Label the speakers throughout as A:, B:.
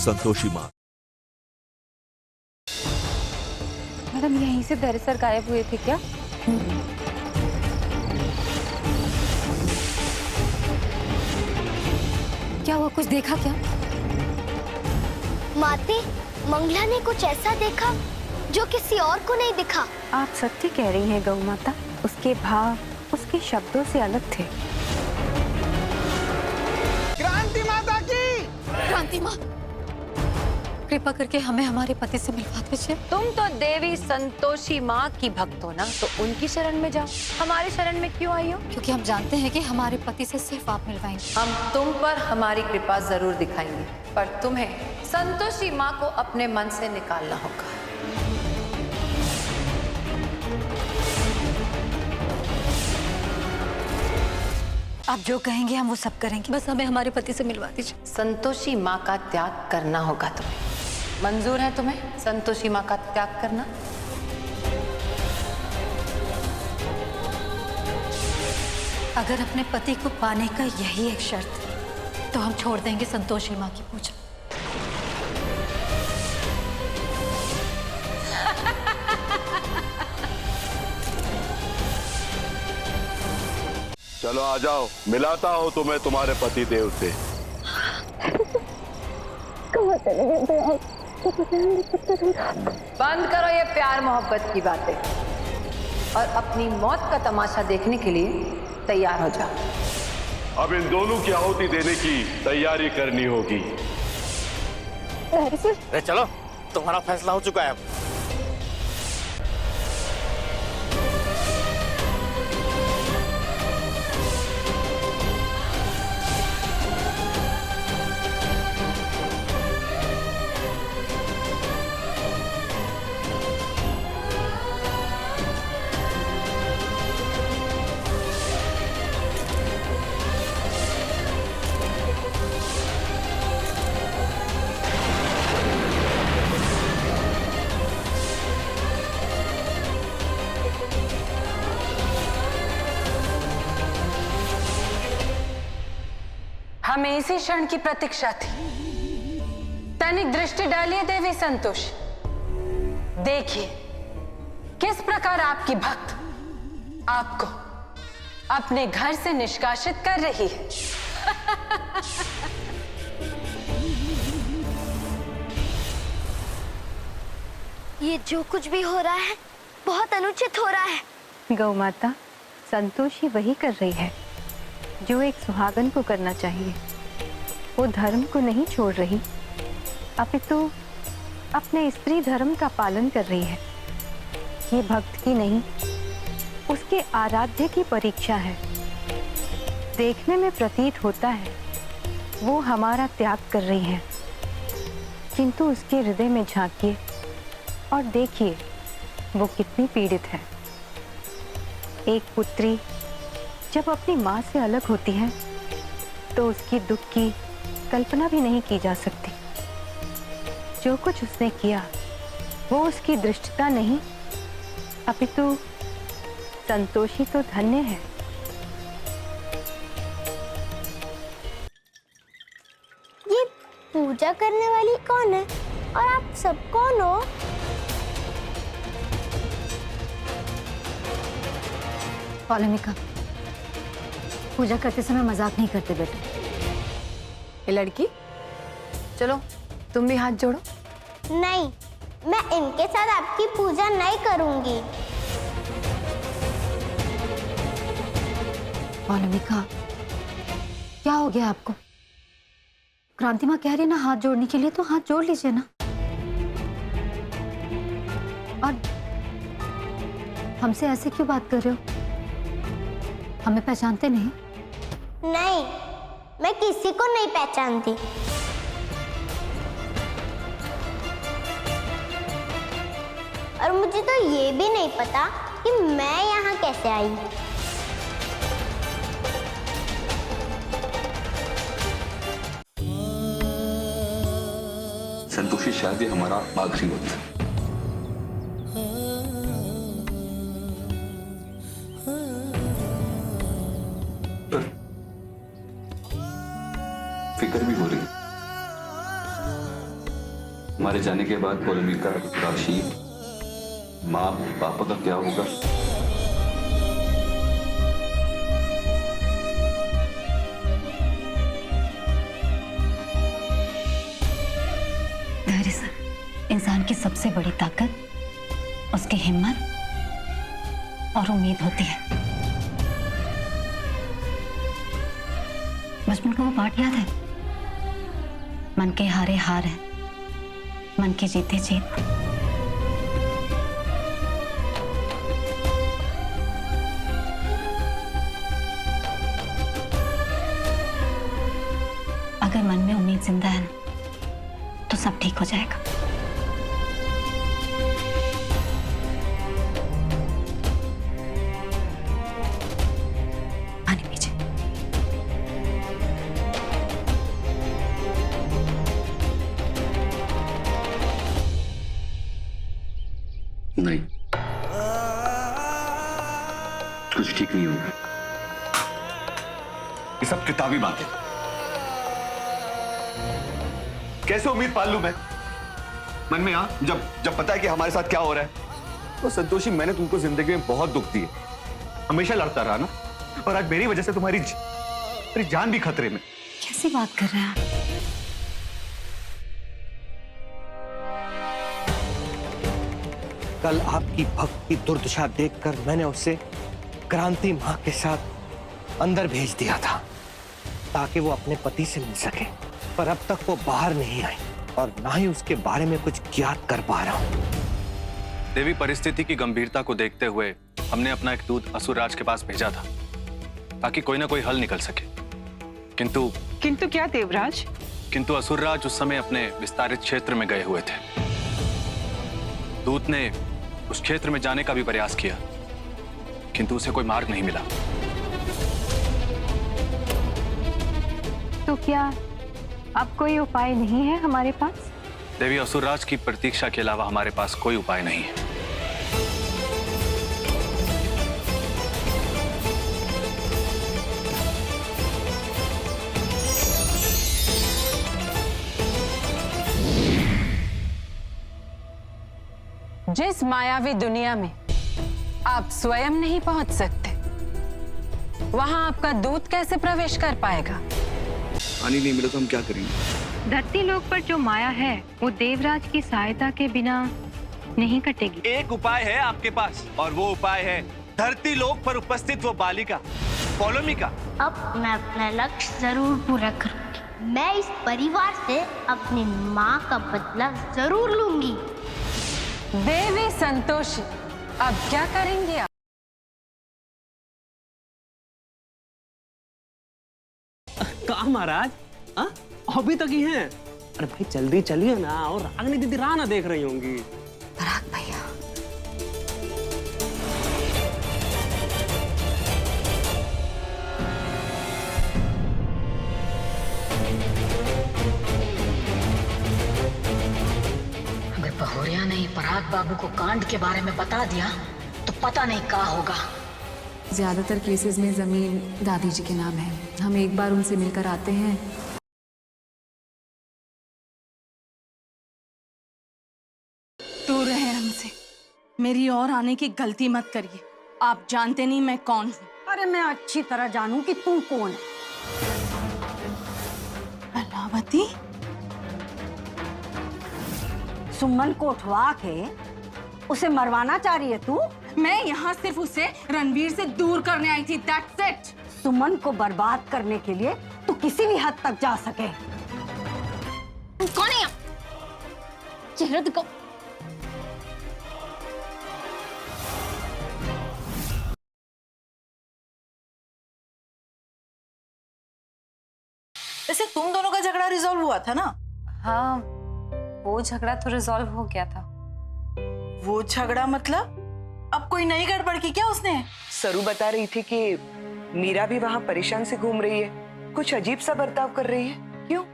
A: संतोषी माँ।
B: मैडम यहीं से दर सर गायब हुए थे क्या?
C: क्या हुआ, कुछ देखा क्या?
D: माते, मंगला ने कुछ ऐसा देखा जो किसी और को नहीं दिखा।
B: आप सत्य कह रही हैं गौ माता, उसके भाव उसके शब्दों से अलग थे।
E: क्रांति माता की!
C: क्रांति माँ, कृपा करके हमें हमारे पति से मिलवा दीजिए।
F: तुम तो देवी संतोषी माँ की भक्त हो ना, तो उनकी शरण में जाओ। हमारी शरण में क्यों आई हो?
C: क्योंकि हम जानते हैं कि हमारे पति से सिर्फ आप मिलवाएंगे।
F: हम तुम पर हमारी कृपा जरूर दिखाएंगे, पर तुम्हें संतोषी माँ को अपने मन से निकालना होगा।
C: आप जो कहेंगे हम वो सब करेंगे, बस हमें हमारे पति से मिलवा दीजिए।
F: संतोषी माँ का त्याग करना होगा तुम्हें। मंजूर है तुम्हें संतोषी माँ का त्याग करना?
C: अगर अपने पति को पाने का यही एक शर्त है, तो हम छोड़ देंगे संतोषी माँ की पूजा।
G: चलो आ जाओ, मिलाता हो तुम्हें तुम्हारे पति देव से।
F: बंद करो ये प्यार मोहब्बत की बातें और अपनी मौत का तमाशा देखने के लिए तैयार हो जाओ।
G: अब इन दोनों की आहुति देने की तैयारी करनी होगी।
E: अरे चलो, तुम्हारा फैसला हो चुका है अब।
F: हमें इसी क्षण की प्रतीक्षा थी। तनिक दृष्टि डालिए देवी संतोष, देखिए किस प्रकार आपकी भक्त आपको अपने घर से निष्कासित कर रही है।
D: ये जो कुछ भी हो रहा है बहुत अनुचित हो रहा है।
B: गौ माता, संतोषी वही कर रही है जो एक सुहागन को करना चाहिए। वो धर्म को नहीं छोड़ रही, अपितु अपने स्त्री धर्म का पालन कर रही है। ये भक्त की नहीं, उसके आराध्य की परीक्षा है। देखने में प्रतीत होता है वो हमारा त्याग कर रही है, किंतु उसके हृदय में झांकिए और देखिए वो कितनी पीड़ित है। एक पुत्री जब अपनी माँ से अलग होती है तो उसकी दुख की कल्पना भी नहीं की जा सकती। जो कुछ उसने किया वो उसकी दृष्टता नहीं, अपितु संतोषी तो धन्य है।
D: ये पूजा करने वाली कौन है और आप सब कौन हो?
C: वाल्मीका, पूजा करते समय मजाक नहीं करते बेटे।
F: ये लड़की, चलो तुम भी हाथ जोड़ो।
D: नहीं, मैं इनके साथ आपकी पूजा नहीं करूंगी।
C: वाल्मीका, क्या हो गया आपको? क्रांति माँ कह रही ना हाथ जोड़ने के लिए, तो हाथ जोड़ लीजिए ना। और हमसे ऐसे क्यों बात कर रहे हो? हमें पहचानते नहीं?
D: नहीं, मैं किसी को नहीं पहचानती। और मुझे तो ये भी नहीं पता कि मैं यहाँ कैसे आई।
H: संतोषी, शायद ये हमारा आखिरी वक्त है। फिक्र भी हो रही है। हमारे जाने के बाद पोलमिका, राशि, माँ पापा का क्या होगा?
C: धैर्य इंसान की सबसे बड़ी ताकत उसकी हिम्मत और उम्मीद होती है। बचपन का वो पाठ याद है? मन के हारे हार है, मन के जीते जीत। अगर मन में उम्मीद जिंदा है तो सब ठीक हो जाएगा। पानी पीजिए।
H: नहीं, कुछ ठीक नहीं होगा।
G: ये सब किताबी बातें। कैसे उम्मीद पाल लूं मैं? मन में जब पता है कि हमारे साथ क्या हो रहा है। तो संतोषी, मैंने तुमको जिंदगी में बहुत दुख दिए, हमेशा लड़ता रहा ना, और आज मेरी वजह से तुम्हारी जान भी खतरे में।
C: कैसी बात कर रहे हैं आप?
A: कल आपकी भक्त की दुर्दशा देखकर मैंने उसे क्रांति मां के साथ अंदर भेज दिया था ताकि वो अपने पति से मिल सके, पर अब तक वो बाहर नहीं आई और ना ही उसके बारे में कुछ ज्ञात कर पा रहा हूं।
I: देवी, परिस्थिति की गंभीरता को देखते हुए हमने अपना एक दूत असुरराज के पास भेजा था ताकि कोई ना कोई हल निकल सके। किंतु
F: क्या देवराज?
I: किंतु असुरराज उस समय अपने विस्तारित क्षेत्र में गए हुए थे। दूत ने उस क्षेत्र में जाने का भी प्रयास किया, किंतु उसे कोई मार्ग नहीं मिला।
B: तो क्या अब कोई उपाय नहीं है हमारे पास?
I: देवी, असुरराज की प्रतीक्षा के अलावा हमारे पास कोई उपाय नहीं है।
F: जिस मायावी दुनिया में आप स्वयं नहीं पहुंच सकते, वहां आपका दूत कैसे प्रवेश कर पाएगा?
H: पानी नहीं मिला तो हम क्या करेंगे?
B: धरती लोक पर जो माया है वो देवराज की सहायता के बिना नहीं कटेगी।
E: एक उपाय है आपके पास, और वो उपाय है धरती लोक पर उपस्थित वो बालिका पोलमिका।
D: अब मैं अपना लक्ष्य जरूर पूरा करूंगी। मैं इस परिवार से अपनी माँ का बदला जरूर लूंगी।
F: देवी संतोषी, अब क्या करेंगे आप?
A: कहा महाराज? अभी तक ही हैं? अरे भाई जल्दी चलिए ना, और रागनी दीदी राह ना देख रही होंगी।
C: पराग भैया,
J: अगर पहोरिया ने पराग बाबू को कांड के बारे में बता दिया तो पता नहीं क्या होगा।
K: ज्यादातर केसेस में जमीन दादी जी के नाम है। हम एक बार उनसे मिलकर आते हैं।
L: दूर रहे हमसे। मेरी और आने की गलती मत करिए। आप जानते नहीं मैं कौन हूँ।
J: अरे मैं अच्छी तरह जानूं कि तू कौन है।
L: अलावती,
J: सुमन को उठवा के उसे मरवाना चाह रही है तू?
L: मैं यहाँ सिर्फ उसे रणवीर से दूर करने आई थी। That's it।
J: सुमन को बर्बाद करने के लिए तू किसी भी हद तक जा सके।
L: कौन है? चेहरा दिखाओ।
K: वैसे तुम दोनों का झगड़ा रिजॉल्व हुआ था ना?
B: हाँ, वो झगड़ा तो रिजॉल्व हो गया था।
K: वो झगड़ा मतलब? अब कोई नई गड़बड़ की क्या उसने?
M: सरू बता रही थी कि मीरा भी वहां परेशान से घूम रही है, कुछ अजीब सा बर्ताव कर रही है। क्यों?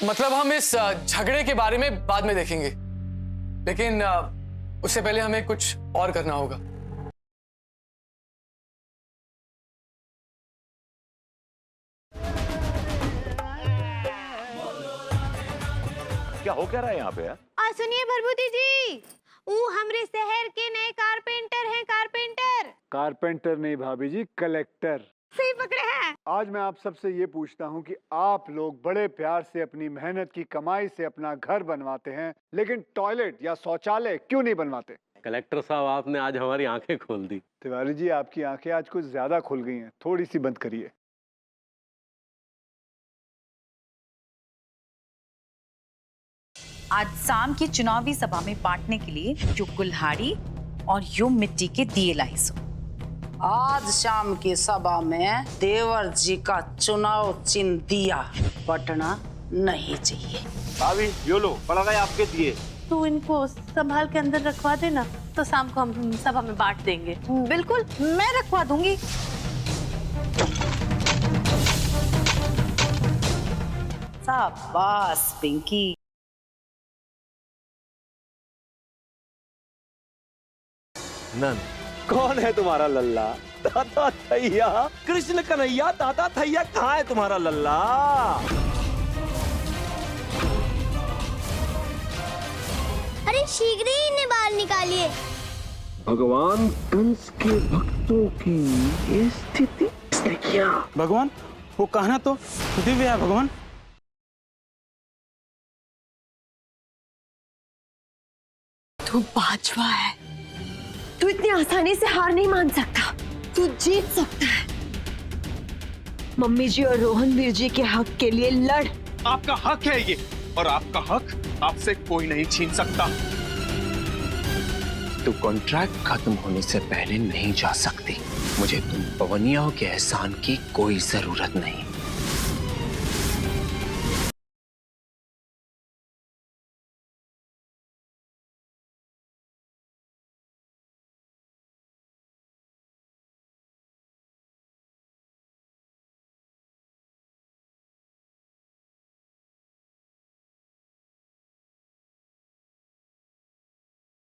N: मतलब हम इस झगड़े के बारे में बाद में देखेंगे, लेकिन उससे पहले हमें कुछ और करना होगा।
G: क्या हो क्या रहा है यहाँ पे यार?
D: सुनिए भरभूति जी, वो हमरे शहर के नए कारपेंटर हैं। कारपेंटर
O: कारपेंटर नहीं भाभी जी, कलेक्टर।
D: सही पकड़े हैं।
O: आज मैं आप सबसे ये पूछता हूँ कि आप लोग बड़े प्यार से अपनी मेहनत की कमाई से अपना घर बनवाते हैं, लेकिन टॉयलेट या शौचालय क्यों नहीं बनवाते?
P: कलेक्टर साहब, आपने आज हमारी आंखें खोल दी।
O: तिवारी जी, आपकी आंखें आज कुछ ज्यादा खुल गई हैं, थोड़ी सी बंद करिए।
Q: आज शाम की चुनावी सभा में बांटने के लिए यो कुल्हाड़ी और यो मिट्टी के दिए लाई सो।
J: आज शाम की सभा में देवर जी का चुनाव चिन्ह दिया बटना नहीं चाहिए।
P: भाभी, यो लो, पड़ गए आपके दिए।
R: तू इनको संभाल के अंदर रखवा देना, तो शाम को हम सभा में बांट देंगे।
Q: बिल्कुल, मैं रखवा दूंगी। शाबाश पिंकी।
P: नंद, कौन है तुम्हारा लल्ला? दादा थैया, कृष्ण कन्हैया, दादा थैया, कहाँ है तुम्हारा लल्ला?
D: अरे शीघ्र ही इन्हें बाहर निकालिए।
P: भगवान कंस के भक्तों की ये स्थिति क्या?
S: भगवान, वो कहना तो दिव्य है भगवान।
B: तू बाजवा है, तू इतनी आसानी से हार नहीं मान सकता, तू जीत सकता है। मम्मी जी और रोहन वीर जी के हक के लिए लड़।
E: आपका हक है ये, और आपका हक आपसे कोई नहीं छीन सकता।
A: तू कॉन्ट्रैक्ट खत्म होने से पहले नहीं जा सकती। मुझे तुम पवनियाओं के एहसान की कोई जरूरत नहीं।